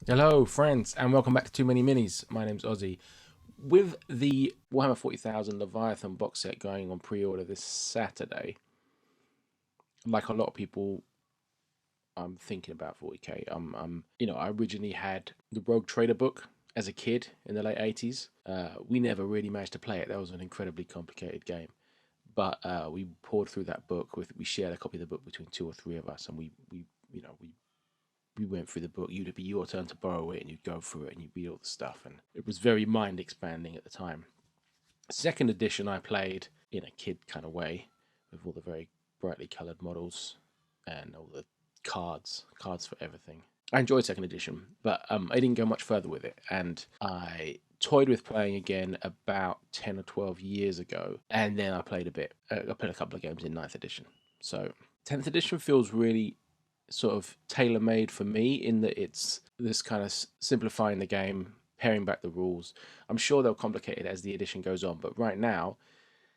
Hello, friends, and welcome back to Too Many Minis. My name's Ozzy. With the Warhammer 40,000 Leviathan box set going on pre-order this Saturday, like a lot of people, I'm thinking about 40k. I originally had the Rogue Trader book as a kid in the late 80s. We never really managed to play it. That was an incredibly complicated game, but we poured through that book. We shared a copy of the book between two or three of us, and we went through the book. You'd be your turn to borrow it, and you'd go through it, and you'd read all the stuff, and it was very mind expanding at the time. Second edition, I played in a kid kind of way, with all the very brightly coloured models and all the cards for everything. I enjoyed second edition, but I didn't go much further with it, and I toyed with playing again about 10 or 12 years ago, and then I played a bit. I played a couple of games in ninth edition. So 10th edition feels really sort of tailor made for me in that it's this kind of simplifying the game, paring back the rules. I'm sure they'll complicate it as the edition goes on, but right now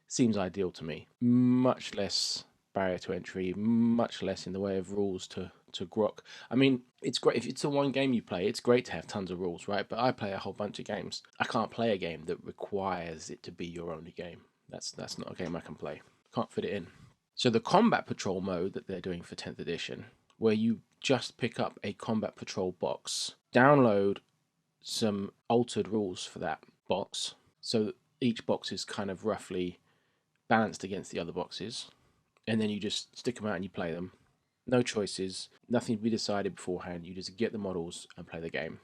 seems ideal to me. Much less barrier to entry, much less in the way of rules to grok. I mean, it's great if it's the one game you play. It's great to have tons of rules, right? But I play a whole bunch of games. I can't play a game that requires it to be your only game. That's not a game I can play. Can't fit it in. So the combat patrol mode that they're doing for 10th edition, where you just pick up a combat patrol box, download some altered rules for that box. So each box is kind of roughly balanced against the other boxes, and then you just stick them out and you play them. No choices, nothing to be decided beforehand. You just get the models and play the game.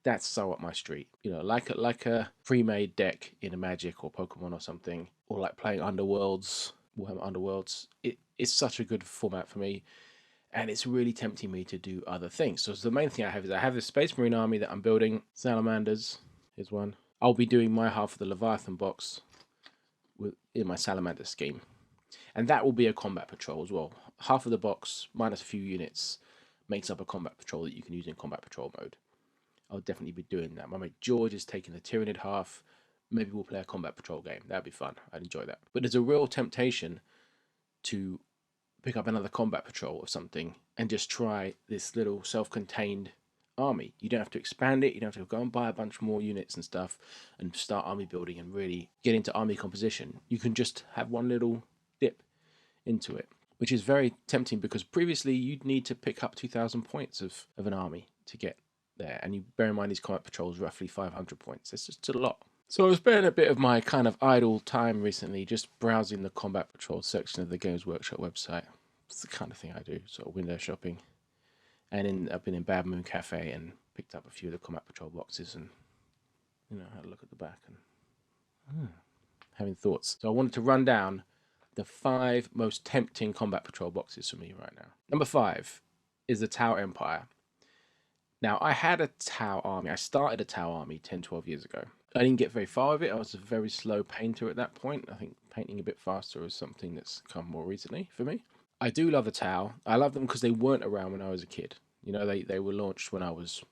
That's so up my street. Like a pre-made deck in a Magic or Pokemon or something, or like playing Underworlds, Warhammer Underworlds. It's such a good format for me, and it's really tempting me to do other things. So the main thing I have is I have this Space Marine army that I'm building. Salamanders is one. I'll be doing my half of the Leviathan box in my Salamander scheme, and that will be a combat patrol as well. Half of the box minus a few units makes up a combat patrol that you can use in combat patrol mode. I'll definitely be doing that. My mate George is taking the Tyranid half. Maybe we'll play a combat patrol game. That'd be fun. I'd enjoy that. But there's a real temptation to pick up another combat patrol or something and just try this little self-contained army. You don't have to expand it. You don't have to go and buy a bunch more units and stuff and start army building and really get into army composition. You can just have one little dip into it, which is very tempting because previously you'd need to pick up 2,000 points of an army to get there. And you bear in mind these combat patrols roughly 500 points. It's just a lot. So I was spending a bit of my kind of idle time recently just browsing the combat patrol section of the Games Workshop website. It's the kind of thing I do, sort of window shopping. And I've been in Bad Moon Cafe and picked up a few of the combat patrol boxes and had a look at the back and having thoughts. So I wanted to run down the 5 most tempting combat patrol boxes for me right now. Number 5 is the Tau Empire. Now, I had a Tau army. I started a Tau army 10, 12 years ago. I didn't get very far with it. I was a very slow painter at that point. I think painting a bit faster is something that's come more recently for me. I do love the Tau. I love them because they weren't around when I was a kid. They were launched when I was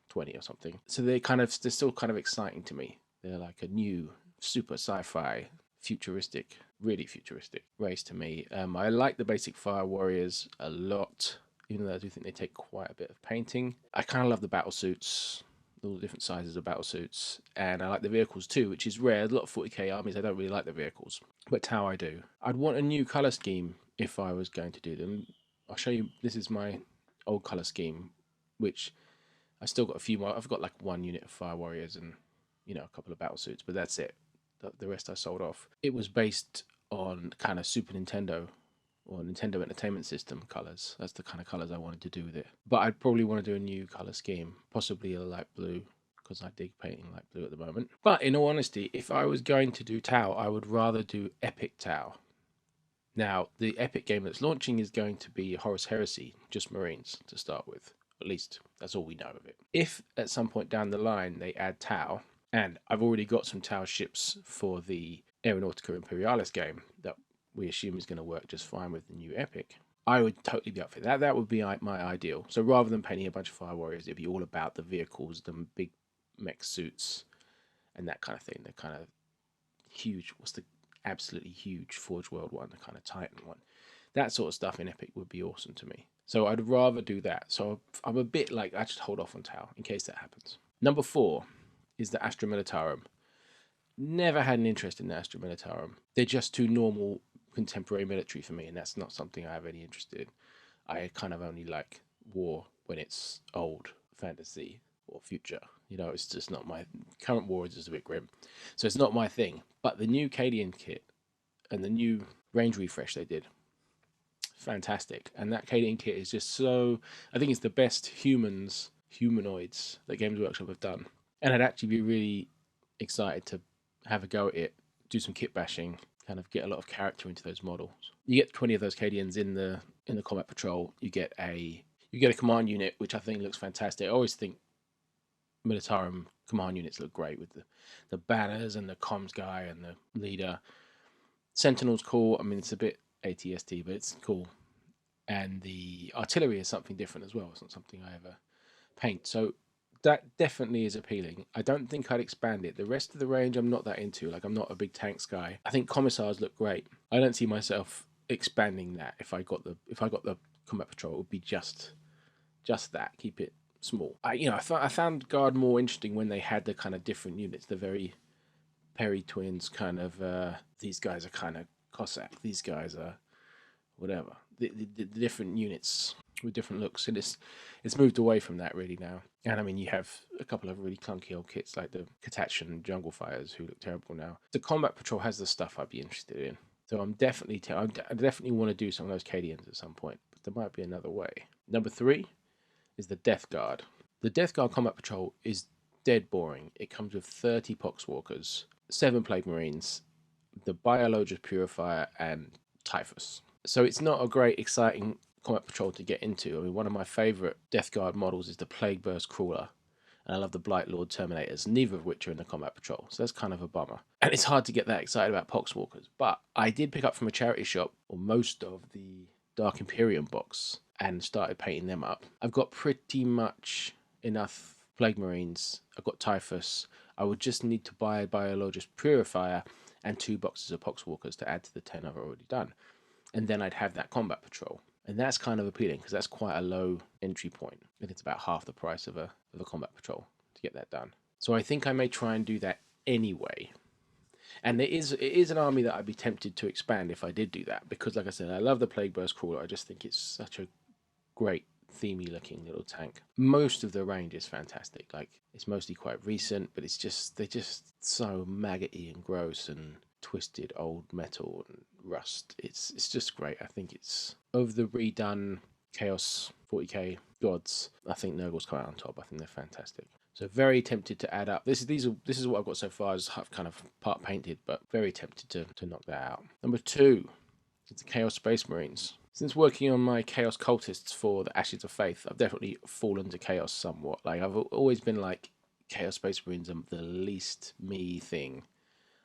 20 or something. So they're still kind of exciting to me. They're like a new super sci-fi, futuristic, really futuristic race to me. I like the basic Fire Warriors a lot, even though I do think they take quite a bit of painting. I kind of love the battle suits, all the different sizes of battle suits, and I like the vehicles too, which is rare. A lot of 40k armies, I don't really like the vehicles, but Tau I do. I'd want a new color scheme if I was going to do them. I'll show you. This is my old color scheme, which I still got a few more. I've got like one unit of Fire Warriors and a couple of battle suits, but that's it. The rest I sold off. It was based on kind of Super Nintendo or Nintendo Entertainment System colors. That's the kind of colors I wanted to do with it. But I'd probably want to do a new color scheme, possibly a light blue, because I dig painting light blue at the moment. But in all honesty, if I was going to do Tau, I would rather do Epic Tau. Now, the Epic game that's launching is going to be Horus Heresy, just Marines to start with. At least that's all we know of it. If at some point down the line they add Tau, and I've already got some Tau ships for the Aeronautica Imperialis game that we assume is going to work just fine with the new Epic, I would totally be up for that. That would be my ideal. So rather than painting a bunch of Fire Warriors, it'd be all about the vehicles, the big mech suits, and that kind of thing. The kind of huge, what's the absolutely huge Forge World one, the kind of Titan one. That sort of stuff in Epic would be awesome to me. So I'd rather do that. So I'm a bit like, I just hold off on Tau in case that happens. Number 4 is the Astra Militarum. Never had an interest in the Astra Militarum. They're just too normal contemporary military for me, and that's not something I have any interest in. I kind of only like war when it's old fantasy or future. You know, it's just not my current war is just a bit grim. So it's not my thing. But the new Cadian kit and the new range refresh they did, fantastic. And that Cadian kit is just so, I think it's the best humanoids that Games Workshop have done. And I'd actually be really excited to have a go at it, do some kit bashing, kind of get a lot of character into those models. You get 20 of those Cadians in the combat patrol. You get a command unit, which I think looks fantastic. I always think Militarum command units look great with the banners and the comms guy and the leader. Sentinel's cool. I mean, it's a bit ATST, but it's cool. And the artillery is something different as well. It's not something I ever paint. So that definitely is appealing. I don't think I'd expand it. The rest of the range I'm not that into. Like, I'm not a big tanks guy. I think commissars look great. I don't see myself expanding that. If I got the combat patrol, it would be just that. Keep it small. I found Guard more interesting when they had the kind of different units, the very Perry twins kind of, these guys are kind of Cossack, these guys are whatever. The different units with different looks, and it's moved away from that really now. And I mean, you have a couple of really clunky old kits like the Katatchan Jungle Fires who look terrible now. The Combat Patrol has the stuff I'd be interested in. So I definitely want to do some of those Cadians at some point, but there might be another way. Number 3 is the Death Guard. The Death Guard Combat Patrol is dead boring. It comes with 30 Poxwalkers, 7 Plague Marines, the Biologist Purifier, and Typhus. So it's not a great, exciting combat patrol to get into. I mean, one of my favourite Death Guard models is the Plague Burst Crawler, and I love the Blight Lord Terminators, neither of which are in the combat patrol, so that's kind of a bummer. And it's hard to get that excited about Poxwalkers, but I did pick up from a charity shop, or most of the Dark Imperium box, and started painting them up. I've got pretty much enough Plague Marines. I've got Typhus. I would just need to buy a Biologist Purifier and 2 boxes of Poxwalkers to add to the 10 I've already done. And then I'd have that combat patrol. And that's kind of appealing because that's quite a low entry point. And it's about half the price of a combat patrol to get that done. So I think I may try and do that anyway. And it is an army that I'd be tempted to expand if I did do that. Because like I said, I love the Plague Burst Crawler. I just think it's such a great themey looking little tank. Most of the range is fantastic. Like, it's mostly quite recent, but they're just so maggoty and gross and twisted old metal and rust. It's just great. I think it's over the redone Chaos 40k gods. I think Nurgle's come out on top. I think they're fantastic. So very tempted to add up. This is what I've got so far. I've kind of part painted, but very tempted to knock that out. Number 2 is the Chaos Space Marines. Since working on my Chaos Cultists for the Ashes of Faith, I've definitely fallen to Chaos somewhat. Like, I've always been like, Chaos Space Marines are the least me thing.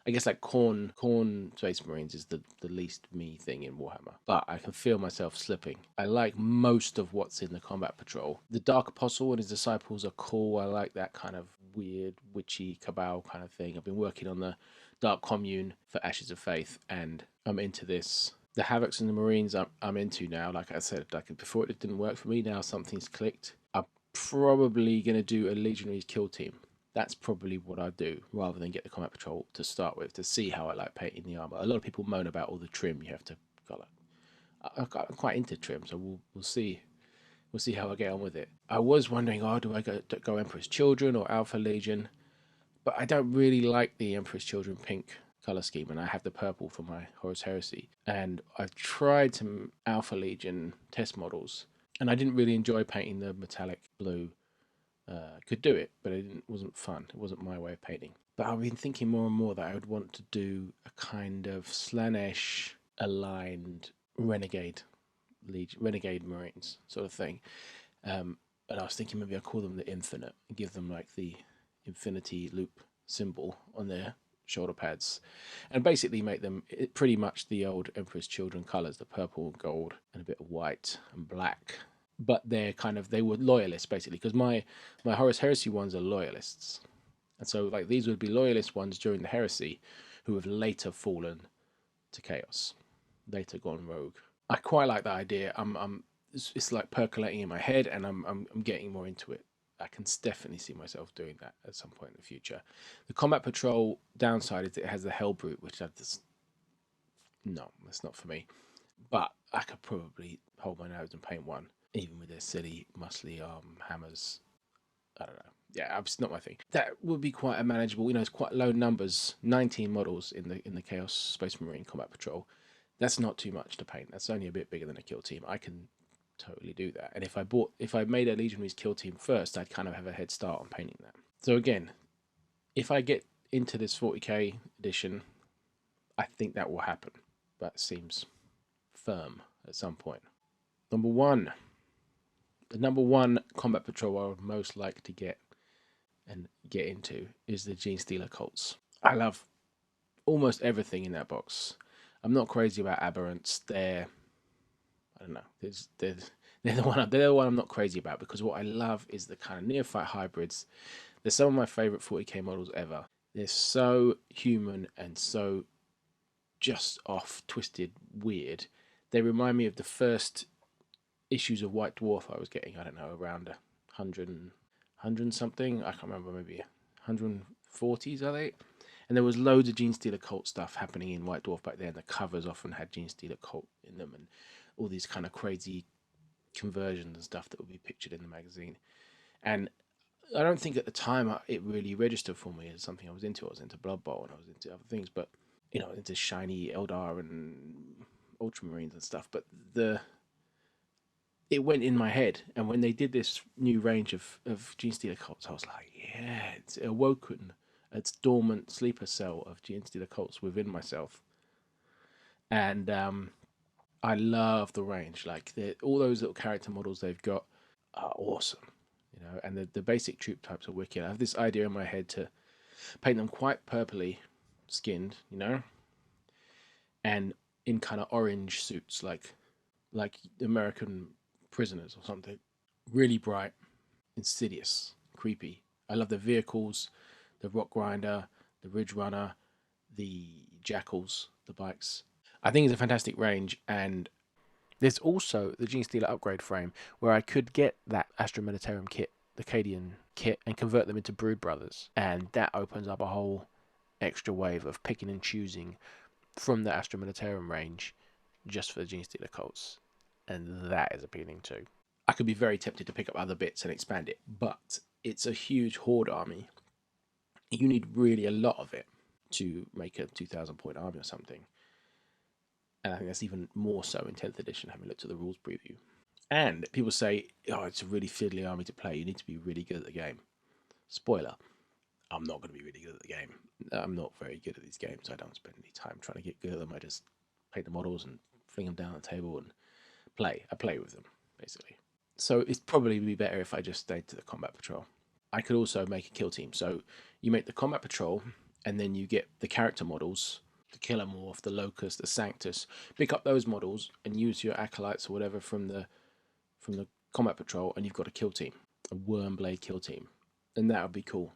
I guess like Khorne Space Marines is the least me thing in Warhammer. But I can feel myself slipping. I like most of what's in the Combat Patrol. The Dark Apostle and his disciples are cool. I like that kind of weird, witchy cabal kind of thing. I've been working on the Dark Commune for Ashes of Faith, and I'm into this. The Havocs and the Marines I'm into now. Like I said, before it didn't work for me, now something's clicked. I'm probably going to do a Legionaries kill team. That's probably what I'd do, rather than get the Combat Patrol to start with, to see how I like painting the armour. A lot of people moan about all the trim you have to colour. I'm quite into trim, so we'll see. We'll see how I get on with it. I was wondering, do I go Emperor's Children or Alpha Legion? But I don't really like the Emperor's Children pink colour scheme, and I have the purple for my Horus Heresy. And I've tried some Alpha Legion test models, and I didn't really enjoy painting the metallic blue. Could do it, but it wasn't fun. It wasn't my way of painting. But I've been thinking more and more that I would want to do a kind of Slanesh aligned renegade Marines sort of thing. And I was thinking maybe I'd call them the Infinite and give them like the infinity loop symbol on their shoulder pads, and basically make them pretty much the old Emperor's Children colours, the purple, gold, and a bit of white and black. But they were loyalists basically, because my Horus Heresy ones are loyalists, and so like these would be loyalist ones during the Heresy, who have later fallen to Chaos, later gone rogue. I quite like that idea. it's like percolating in my head, and I'm getting more into it. I can definitely see myself doing that at some point in the future. The combat patrol downside is it has the hell brute, which I just no, that's not for me. But I could probably hold my nose and paint one, even with their silly muscly hammers. I don't know. Yeah, it's not my thing. That would be quite a manageable. It's quite low numbers. 19 models in the Chaos Space Marine Combat Patrol. That's not too much to paint. That's only a bit bigger than a kill team. I can totally do that. And if I made a Legionaries kill team first, I'd kind of have a head start on painting that. So again, if I get into this 40k edition, I think that will happen. That seems firm at some point. Number one. The number one combat patrol I would most like to get into is the Genestealer Cults. I love almost everything in that box. I'm not crazy about aberrants. I don't know. They're the one I'm not crazy about, because what I love is the kind of neophyte hybrids. They're some of my favorite 40k models ever. They're so human and so just off, twisted, weird. They remind me of the first issues of White Dwarf I was getting. I don't know, around 100 something. I can't remember, maybe 140s, are they? And there was loads of Genestealer Cult stuff happening in White Dwarf back then. The covers often had Genestealer Cult in them, and all these kind of crazy conversions and stuff that would be pictured in the magazine. And I don't think at the time it really registered for me as something I was into. I was into Blood Bowl and I was into other things, but into shiny Eldar and Ultramarines and stuff. But it went in my head, and when they did this new range of Genestealer Cults, I was like, yeah, it's awoken its dormant sleeper cell of Genestealer Cults within myself. And I love the range. Like all those little character models they've got are awesome, and the basic troop types are wicked. I have this idea in my head to paint them quite purpley skinned, and in kind of orange suits, like American prisoners or something. Really bright, insidious, creepy. I love the vehicles, the Rock Grinder, the Ridge Runner, the Jackals, the bikes. I think it's a fantastic range, and there's also the Genestealer upgrade frame where I could get that Astra Militarum kit, the Cadian kit, and convert them into Brood Brothers, and that opens up a whole extra wave of picking and choosing from the Astra Militarum range just for the Genestealer Cults, and that is appealing too. I could be very tempted to pick up other bits and expand it, but it's a huge horde army. You need really a lot of it to make a 2,000 point army or something. And I think that's even more so in 10th edition, having looked at the rules preview. And people say, oh, it's a really fiddly army to play. You need to be really good at the game. Spoiler, I'm not going to be really good at the game. I'm not very good at these games. I don't spend any time trying to get good at them. I just paint the models and fling them down the table and play. I play with them, basically. So it's probably be better if I just stayed to the combat patrol. I could also make a kill team. So you make the combat patrol, and then you get the character models, the Killamorph, the Locust, the Sanctus. Pick up those models and use your acolytes or whatever from the combat patrol, and you've got a kill team, a Wormblade kill team, and that would be cool.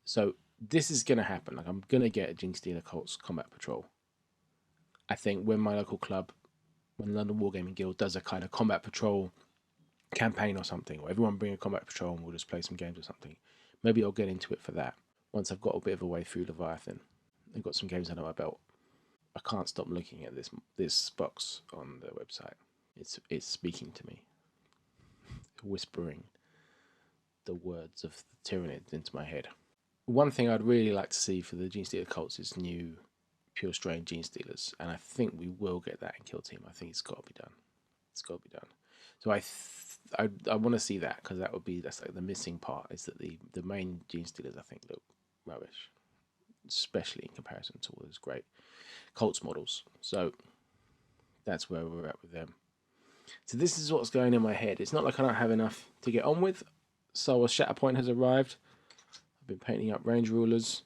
So this is going to happen. Like, I'm going to get a Genestealer Cults combat patrol. I think when my local club, when London Wargaming Guild does a kind of combat patrol campaign or something, or everyone bring a combat patrol and we'll just play some games or something, maybe I'll get into it for that once I've got a bit of a way through Leviathan. I've got some games under my belt. I can't stop looking at this box on the website. It's speaking to me, whispering the words of the Tyranids into my head. One thing I'd really like to see for the Genestealer Cults is new pure strain Genestealers, and I think we will get that in Kill Team. I think it's got to be done. It's got to be done. So I want to see that, because that's like the missing part, is that the main Genestealers I think look rubbish, especially in comparison to all those great Cults models. So that's where we're at with them. So this is what's going in my head. It's not like I don't have enough to get on with. So a Shatterpoint has arrived. I've been painting up range rulers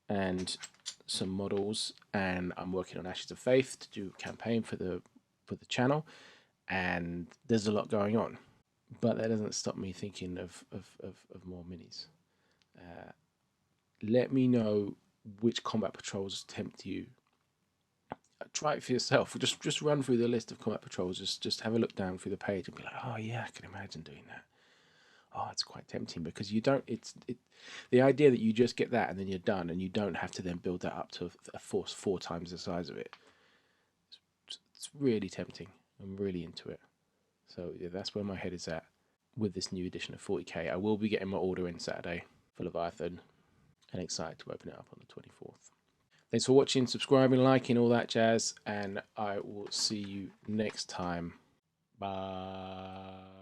and some models, and I'm working on Ashes of Faith to do a campaign for the channel, and there's a lot going on, but that doesn't stop me thinking of more minis. Let me know which combat patrols tempt you. try it for yourself. Just run through the list of combat patrols. Just have a look down through the page and be like, oh yeah, I can imagine doing that. Oh, it's quite tempting because you don't. The idea that you just get that and then you're done, and you don't have to then build that up to a force 4 times the size of it. It's really tempting. I'm really into it. So yeah, that's where my head is at with this new edition of 40k. I will be getting my order in Saturday for Leviathan, and excited to open it up on the 24th. Thanks for watching, subscribing, liking, all that jazz, and I will see you next time. Bye.